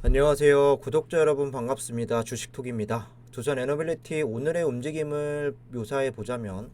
안녕하세요. 구독자 여러분 반갑습니다. 주식톡입니다. 두산 에너빌리티 오늘의 움직임을 묘사해 보자면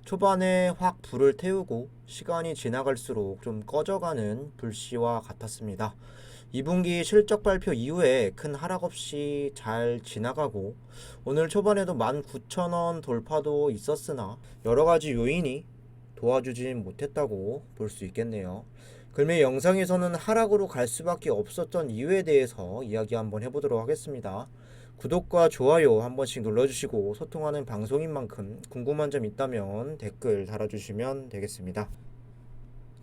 초반에 확 불을 태우고 시간이 지나갈수록 좀 꺼져가는 불씨와 같았습니다. 2분기 실적 발표 이후에 큰 하락 없이 잘 지나가고 오늘 초반에도 19,000원 돌파도 있었으나 여러 가지 요인이 도와주진 못했다고 볼 수 있겠네요. 글매 영상에서는 하락으로 갈 수밖에 없었던 이유에 대해서 이야기 한번 해보도록 하겠습니다. 구독과 좋아요 한 번씩 눌러주시고 소통하는 방송인 만큼 궁금한 점 있다면 댓글 달아주시면 되겠습니다.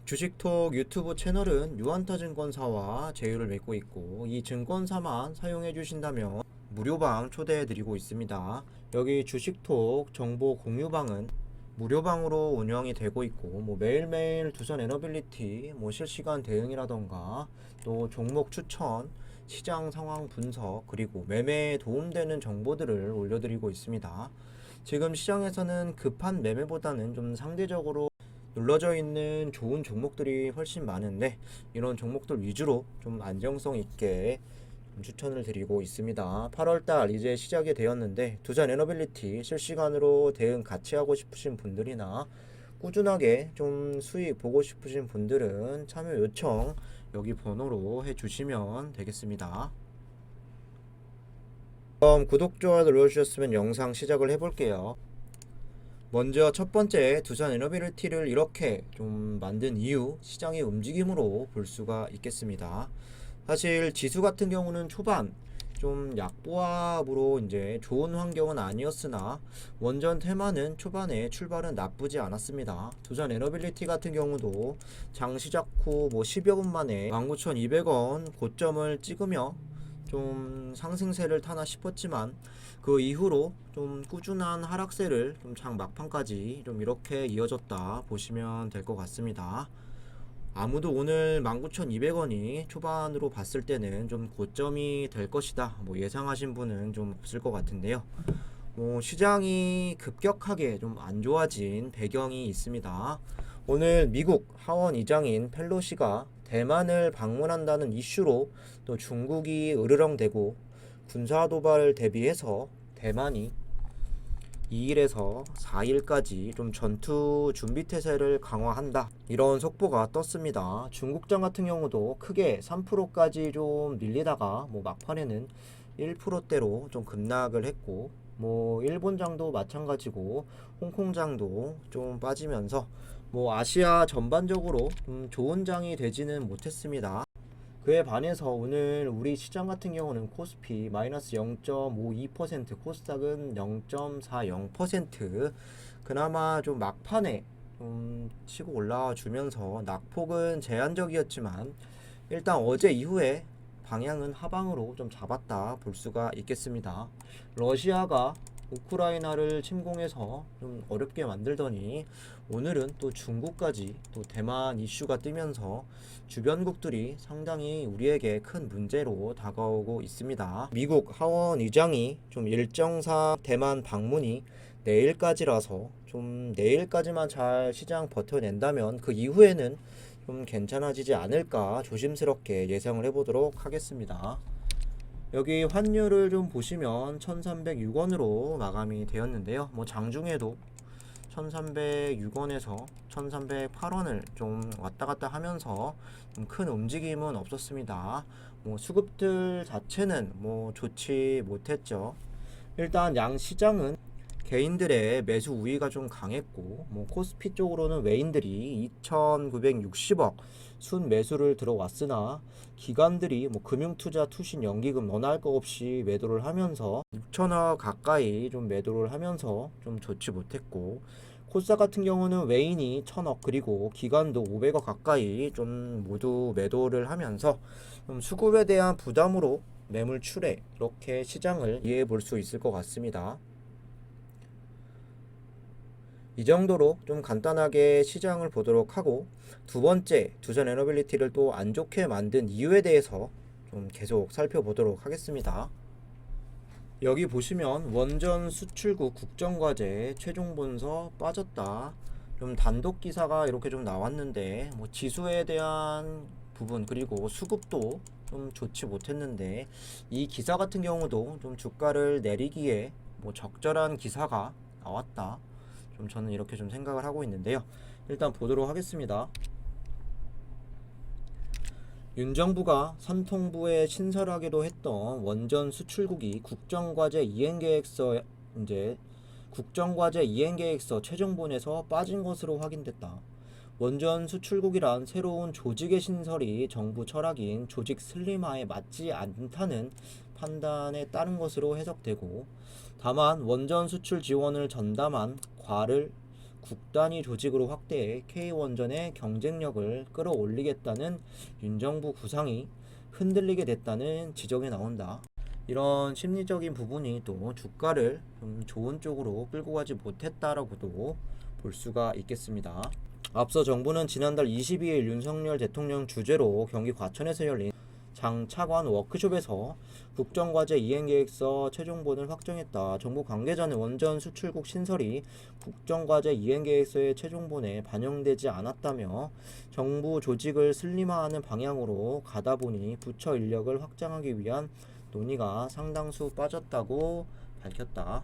주식톡 유튜브 채널은 유한타증권사와 제휴를 맺고 있고 이 증권사만 사용해 주신다면 무료방 초대해 드리고 있습니다. 여기 주식톡 정보 공유방은 무료방으로 운영이 되고 있고 매일매일 두산 에너빌리티 실시간 대응이라던가 또 종목 추천, 시장 상황 분석 그리고 매매에 도움되는 정보들을 올려드리고 있습니다. 지금 시장에서는 급한 매매보다는 좀 상대적으로 눌러져 있는 좋은 종목들이 훨씬 많은데 이런 종목들 위주로 좀 안정성 있게 추천을 드리고 있습니다. 8월달 이제 시작이 되었는데 두산 에너빌리티 실시간으로 대응 같이 하고 싶으신 분들이나 꾸준하게 좀 수익 보고 싶으신 분들은 참여 요청 여기 번호로 해주시면 되겠습니다. 그럼 구독, 좋아요 눌러주셨으면 영상 시작을 해볼게요. 먼저 첫 번째 두산 에너빌리티를 이렇게 좀 만든 이유, 시장의 움직임으로 볼 수가 있겠습니다. 사실 지수 같은 경우는 초반 좀 약보합으로 이제 좋은 환경은 아니었으나 원전 테마는 초반에 출발은 나쁘지 않았습니다. 두산 에너빌리티 같은 경우도 장 시작 후 10여 분 만에 19,200원 고점을 찍으며 좀 상승세를 타나 싶었지만 그 이후로 좀 꾸준한 하락세를 좀 장 막판까지 좀 이렇게 이어졌다 보시면 될 것 같습니다. 아무도 오늘 19,200원이 초반으로 봤을 때는 좀 고점이 될 것이다 예상하신 분은 좀 없을 것 같은데요. 시장이 급격하게 좀 안 좋아진 배경이 있습니다. 오늘 미국 하원 의장인 펠로시가 대만을 방문한다는 이슈로 또 중국이 으르렁대고 군사 도발을 대비해서 대만이 2일에서 4일까지 좀 전투 준비 태세를 강화한다 이런 속보가 떴습니다. 중국장 같은 경우도 크게 3%까지 좀 밀리다가 막판에는 1%대로 좀 급락을 했고 일본장도 마찬가지고 홍콩장도 좀 빠지면서 아시아 전반적으로 좀 좋은 장이 되지는 못했습니다. 그에 반해서 오늘 우리 시장 같은 경우는 코스피 마이너스 0.52%, 코스닥은 0.40%, 그나마 좀 막판에 좀 치고 올라와 주면서 낙폭은 제한적이었지만 일단 어제 이후에 방향은 하방으로 좀 잡았다 볼 수가 있겠습니다. 러시아가 우크라이나를 침공해서 좀 어렵게 만들더니 오늘은 또 중국까지 또 대만 이슈가 뜨면서 주변국들이 상당히 우리에게 큰 문제로 다가오고 있습니다. 미국 하원 의장이 좀 일정상 대만 방문이 내일까지라서 좀 내일까지만 잘 시장 버텨낸다면 그 이후에는 좀 괜찮아지지 않을까 조심스럽게 예상을 해보도록 하겠습니다. 여기 환율을 좀 보시면 1306원으로 마감이 되었는데요. 장중에도 1306원에서 1308원을 좀 왔다 갔다 하면서 좀 큰 움직임은 없었습니다. 수급들 자체는 좋지 못했죠. 일단 양 시장은 개인들의 매수 우위가 좀 강했고 코스피 쪽으로는 외인들이 2,960억 순 매수를 들어왔으나 기관들이 금융투자 투신 연기금 너나 할 거 없이 매도를 하면서 6천억 가까이 좀 매도를 하면서 좀 좋지 못했고 코스닥 같은 경우는 외인이 1,000억 그리고 기관도 500억 가까이 좀 모두 매도를 하면서 좀 수급에 대한 부담으로 매물 출회 이렇게 시장을 이해해 볼 수 있을 것 같습니다. 이 정도로 좀 간단하게 시장을 보도록 하고 두 번째 두산 에너빌리티를 또 안 좋게 만든 이유에 대해서 좀 계속 살펴보도록 하겠습니다. 여기 보시면 원전 수출국 국정과제 최종 본서 빠졌다 좀 단독 기사가 이렇게 좀 나왔는데 지수에 대한 부분 그리고 수급도 좀 좋지 못했는데 이 기사 같은 경우도 좀 주가를 내리기에 뭐 적절한 기사가 나왔다. 좀 저는 이렇게 좀 생각을 하고 있는데요. 일단 보도록 하겠습니다. 윤 정부가 산통부에 신설하기로 했던 원전 수출국이 국정과제 이행계획서 최종본에서 빠진 것으로 확인됐다. 원전 수출국이란 새로운 조직의 신설이 정부 철학인 조직 슬림화에 맞지 않다는 판단에 따른 것으로 해석되고, 다만 원전 수출 지원을 전담한 과를 국단위 조직으로 확대해 K원전의 경쟁력을 끌어올리겠다는 윤 정부 구상이 흔들리게 됐다는 지적이 나온다. 이런 심리적인 부분이 또 주가를 좀 좋은 쪽으로 끌고 가지 못했다라고도 볼 수가 있겠습니다. 앞서 정부는 지난달 22일 윤석열 대통령 주재로 경기 과천에서 열린 장 차관 워크숍에서 국정과제 이행계획서 최종본을 확정했다. 정부 관계자는 원전 수출국 신설이 국정과제 이행계획서의 최종본에 반영되지 않았다며 정부 조직을 슬림화하는 방향으로 가다 보니 부처 인력을 확장하기 위한 논의가 상당수 빠졌다고 밝혔다.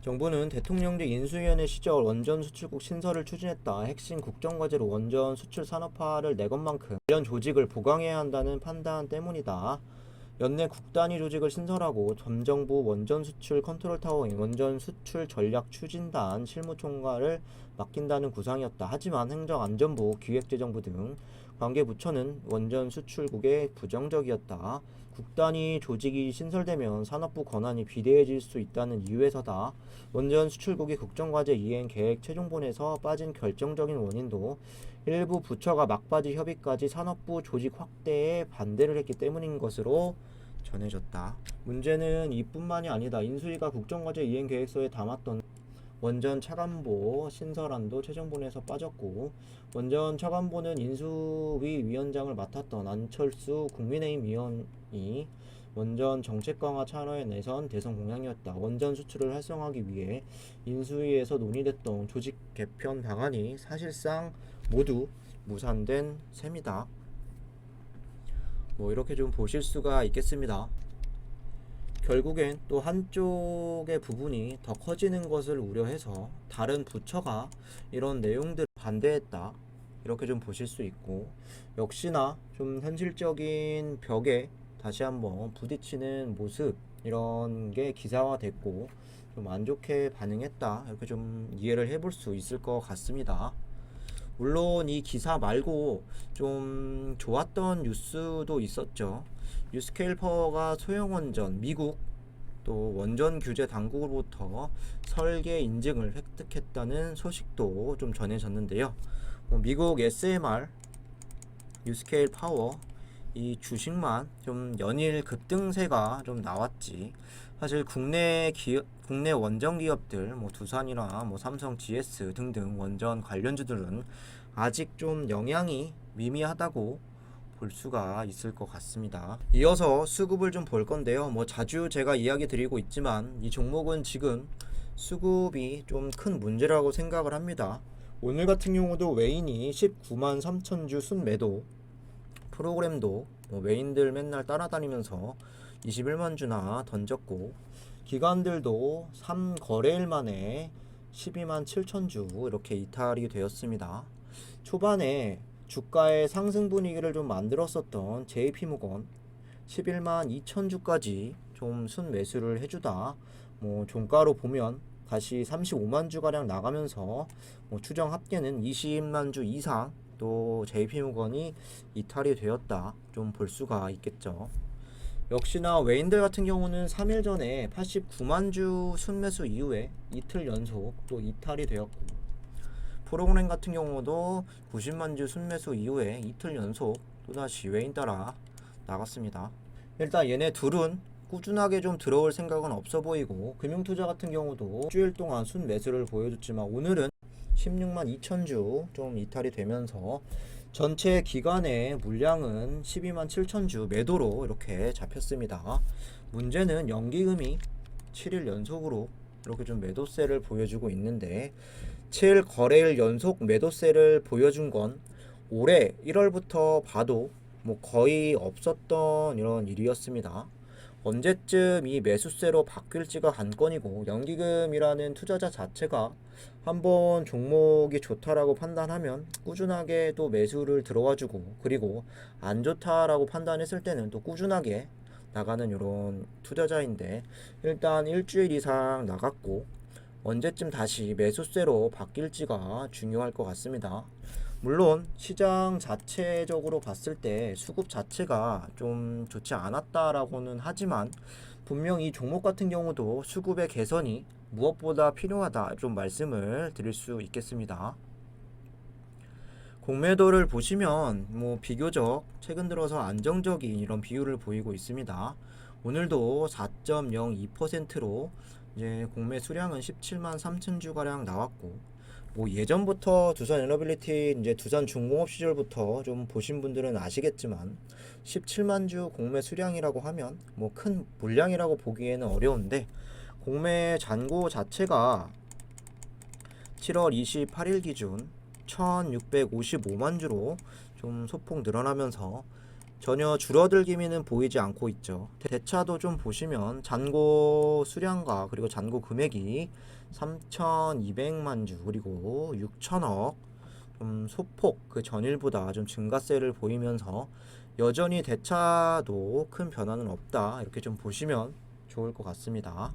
정부는 대통령직 인수위원회 시절 원전 수출국 신설을 추진했다. 핵심 국정과제로 원전 수출 산업화를 내건 만큼 관련 조직을 보강해야 한다는 판단 때문이다. 연내 국단위 조직을 신설하고 점정부 원전 수출 컨트롤타워인 원전 수출 전략 추진단 실무총괄을 맡긴다는 구상이었다. 하지만 행정안전부, 기획재정부 등 관계 부처는 원전 수출국에 부정적이었다. 국단위 조직이 신설되면 산업부 권한이 비대해질 수 있다는 이유에서다. 원전 수출국이 국정과제 이행 계획 최종본에서 빠진 결정적인 원인도 일부 부처가 막바지 협의까지 산업부 조직 확대에 반대를 했기 때문인 것으로 전해졌다. 문제는 이뿐만이 아니다. 인수위가 국정과제 이행 계획서에 담았던 원전 차관보 신설안도 최종본에서 빠졌고, 원전 차관보는 인수위 위원장을 맡았던 안철수 국민의힘 위원이 원전 정책 강화 차원의 내선 대선 공약이었다. 원전 수출을 활성화하기 위해 인수위에서 논의됐던 조직 개편 방안이 사실상 모두 무산된 셈이다. 뭐 이렇게 좀 보실 수가 있겠습니다. 결국엔 또 한쪽의 부분이 더 커지는 것을 우려해서 다른 부처가 이런 내용들을 반대했다. 이렇게 좀 보실 수 있고, 역시나 좀 현실적인 벽에 다시 한번 부딪히는 모습, 이런 게 기사화됐고 좀 안 좋게 반응했다. 이렇게 좀 이해를 해볼 수 있을 것 같습니다. 물론 이 기사 말고 좀 좋았던 뉴스도 있었죠. 뉴스케일 파워가 소형원전 미국 또 원전 규제 당국으로부터 설계 인증을 획득했다는 소식도 좀 전해졌는데요. 미국 SMR 뉴스케일 파워 이 주식만 좀 연일 급등세가 좀 나왔지. 사실 국내 원전 기업들 두산이나 삼성 GS 등등 원전 관련주들은 아직 좀 영향이 미미하다고 볼 수가 있을 것 같습니다. 이어서 수급을 좀 볼 건데요. 자주 제가 이야기 드리고 있지만 이 종목은 지금 수급이 좀 큰 문제라고 생각을 합니다. 오늘 같은 경우도 외인이 19만 3천 주 순매도, 프로그램도 외인들 맨날 따라다니면서 21만 주나 던졌고, 기관들도 3거래일 만에 12만 7천 주 이렇게 이탈이 되었습니다. 초반에 주가의 상승 분위기를 좀 만들었었던 JP모건 11만 2천 주까지 좀 순매수를 해주다 종가로 보면 다시 35만 주가량 나가면서 추정 합계는 20만 주 이상 또 JP모건이 이탈이 되었다 좀 볼 수가 있겠죠. 역시나 외인들 같은 경우는 3일 전에 89만 주 순매수 이후에 이틀 연속 또 이탈이 되었고, 프로그램 같은 경우도 90만 주 순매수 이후에 이틀 연속 또다시 외인 따라 나갔습니다. 일단 얘네 둘은 꾸준하게 좀 들어올 생각은 없어 보이고, 금융투자 같은 경우도 일주일 동안 순매수를 보여줬지만 오늘은 16만 2천 주 좀 이탈이 되면서 전체 기간의 물량은 12만 7천 주 매도로 이렇게 잡혔습니다. 문제는 연기금이 7일 연속으로 이렇게 좀 매도세를 보여주고 있는데, 7거래일 연속 매도세를 보여준 건 올해 1월부터 봐도 뭐 거의 없었던 이런 일이었습니다. 언제쯤 이 매수세로 바뀔지가 관건이고, 연기금이라는 투자자 자체가 한번 종목이 좋다라고 판단하면 꾸준하게 또 매수를 들어와주고, 그리고 안 좋다라고 판단했을 때는 또 꾸준하게 나가는 이런 투자자인데, 일단 일주일 이상 나갔고 언제쯤 다시 매수세로 바뀔지가 중요할 것 같습니다. 물론 시장 자체적으로 봤을 때 수급 자체가 좀 좋지 않았다라고는 하지만, 분명 이 종목 같은 경우도 수급의 개선이 무엇보다 필요하다 좀 말씀을 드릴 수 있겠습니다. 공매도를 보시면 뭐 비교적 최근 들어서 안정적인 이런 비율을 보이고 있습니다. 오늘도 4.02%로 이제 공매 수량은 17만 3천 주 가량 나왔고, 뭐 예전부터 두산 에너빌리티 이제 두산 중공업 시절부터 좀 보신 분들은 아시겠지만 17만 주 공매 수량이라고 하면 뭐 큰 물량이라고 보기에는 어려운데, 공매 잔고 자체가 7월 28일 기준 1655만 주로 좀 소폭 늘어나면서 전혀 줄어들 기미는 보이지 않고 있죠. 대차도 좀 보시면 잔고 수량과 그리고 잔고 금액이 3,200만 주 그리고 6천억, 좀 소폭 그 전일보다 좀 증가세를 보이면서 여전히 대차도 큰 변화는 없다, 이렇게 좀 보시면 좋을 것 같습니다.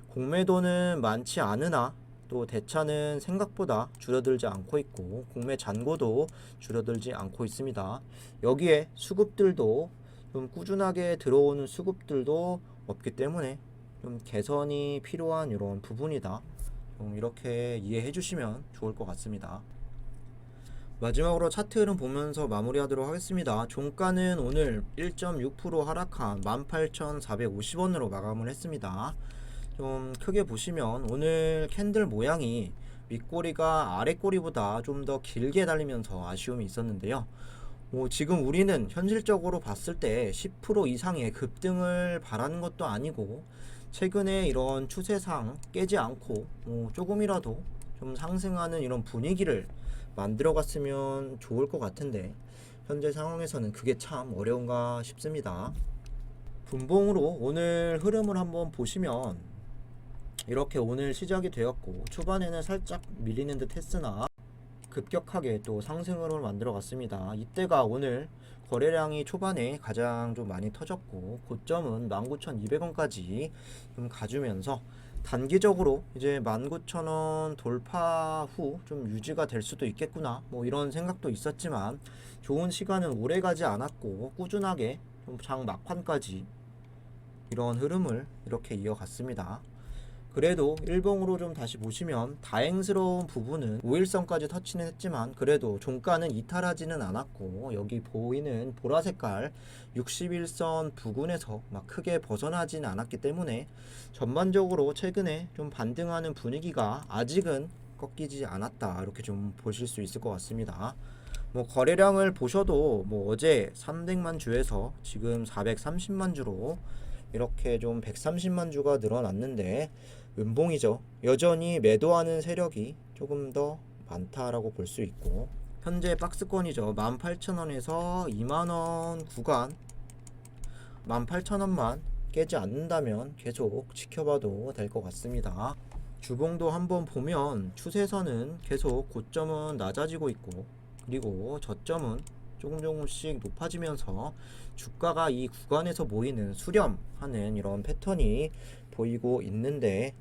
공매도는 많지 않으나 또 대차는 생각보다 줄어들지 않고 있고, 공매 잔고도 줄어들지 않고 있습니다. 여기에 수급들도 좀 꾸준하게 들어오는 수급들도 없기 때문에 좀 개선이 필요한 이런 부분이다, 좀 이렇게 이해해 주시면 좋을 것 같습니다. 마지막으로 차트 흐름 보면서 마무리하도록 하겠습니다. 종가는 오늘 1.6% 하락한 18,450원으로 마감을 했습니다. 좀 크게 보시면 오늘 캔들 모양이 윗꼬리가 아랫꼬리보다 좀 더 길게 달리면서 아쉬움이 있었는데요. 지금 우리는 현실적으로 봤을 때 10% 이상의 급등을 바라는 것도 아니고, 최근에 이런 추세상 깨지 않고 조금이라도 좀 상승하는 이런 분위기를 만들어 갔으면 좋을 것 같은데, 현재 상황에서는 그게 참 어려운가 싶습니다. 분봉으로 오늘 흐름을 한번 보시면 이렇게 오늘 시작이 되었고, 초반에는 살짝 밀리는 듯 했으나 급격하게 또 상승으로 만들어 갔습니다. 이때가 오늘 거래량이 초반에 가장 좀 많이 터졌고, 고점은 19,200원까지 좀 가주면서 단기적으로 이제 19,000원 돌파 후 좀 유지가 될 수도 있겠구나, 뭐 이런 생각도 있었지만, 좋은 시간은 오래 가지 않았고 꾸준하게 좀 장 막판까지 이런 흐름을 이렇게 이어갔습니다. 그래도 일봉으로 좀 다시 보시면 다행스러운 부분은 5일선까지 터치는 했지만, 그래도 종가는 이탈하지는 않았고, 여기 보이는 보라색깔 61선 부근에서 막 크게 벗어나지는 않았기 때문에 전반적으로 최근에 좀 반등하는 분위기가 아직은 꺾이지 않았다, 이렇게 좀 보실 수 있을 것 같습니다. 거래량을 보셔도 어제 300만 주에서 지금 430만 주로 이렇게 좀 130만 주가 늘어났는데, 음봉이죠. 여전히 매도하는 세력이 조금 더 많다라고 볼 수 있고, 현재 박스권이죠. 18,000원에서 2만원 구간, 18,000원만 깨지 않는다면 계속 지켜봐도 될 것 같습니다. 주봉도 한번 보면 추세선은 계속 고점은 낮아지고 있고, 그리고 저점은 조금씩 높아지면서 주가가 이 구간에서 모이는 수렴하는 이런 패턴이 보이고 있는데,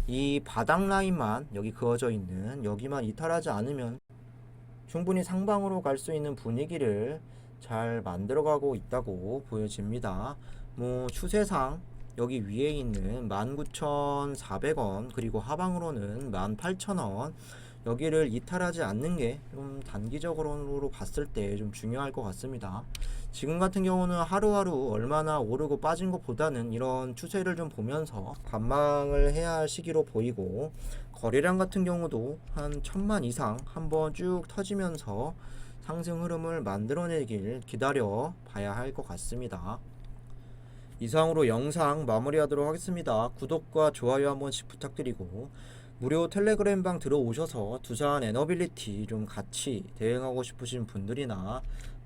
이 바닥 라인만 여기 그어져 있는 여기만 이탈하지 않으면 충분히 상방으로 갈 수 있는 분위기를 잘 만들어가고 있다고 보여집니다. 추세상 여기 위에 있는 19,400원 그리고 하방으로는 18,000원, 여기를 이탈하지 않는 게 좀 단기적으로 봤을 때 좀 중요할 것 같습니다. 지금 같은 경우는 하루하루 얼마나 오르고 빠진 것보다는 이런 추세를 좀 보면서 관망을 해야 할 시기로 보이고, 거래량 같은 경우도 한 1,000만 이상 한번 쭉 터지면서 상승 흐름을 만들어내길 기다려 봐야 할 것 같습니다. 이상으로 영상 마무리하도록 하겠습니다. 구독과 좋아요 한 번씩 부탁드리고, 무료 텔레그램방 들어오셔서 두산 에너빌리티 좀 같이 대응하고 싶으신 분들이나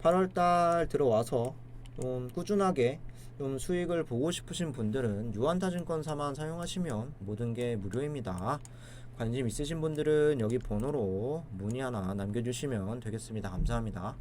8월달 들어와서 좀 꾸준하게 좀 수익을 보고 싶으신 분들은 유한타증권사만 사용하시면 모든 게 무료입니다. 관심 있으신 분들은 여기 번호로 문의 하나 남겨주시면 되겠습니다. 감사합니다.